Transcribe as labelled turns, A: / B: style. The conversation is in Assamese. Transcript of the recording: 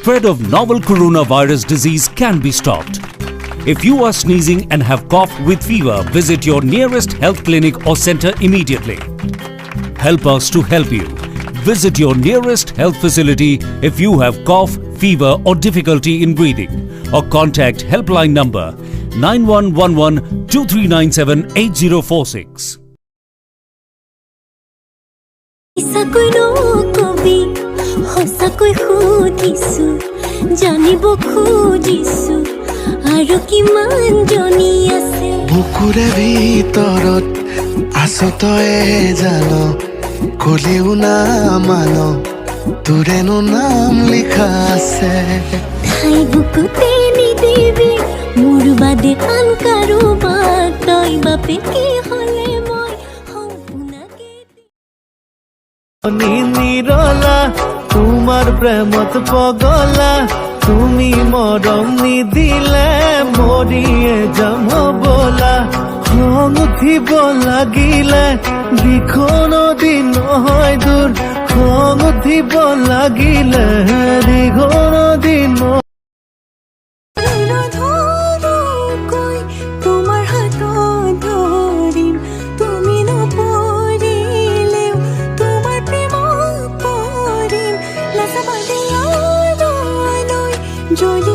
A: spread of novel coronavirus disease can be stopped. If you are sneezing and have cough with fever, visit your nearest health clinic or center immediately. Help us to help you. Visit your nearest health facility if you have cough, fever or difficulty in breathing, or contact helpline number 9111 2397 8046.
B: বুকুৰে ভিতৰত আছো তয়ে জান কলিও না মান তোৰেনো নাম লিখা আছে
C: ঠাই বুকুতে নিদিবি মোৰ বাদে আন কাৰোবাক তই বাপে কি হলে মই সম্পূৰ্ণকে
D: নিৰলা তোমাৰ প্ৰেমত পগলা তুমি মৰম নিদিলে মৰিয়ে যাম বলা খং উঠিব লাগিলে দিখন দিন নহয় দূৰ খং উঠিব লাগিলে দীঘল দিন
C: তোমাৰ হাতত ধৰিম তুমি নপৰিলেও তোমাৰ প্ৰেম পৰিম লাজা বাদে জ্বলি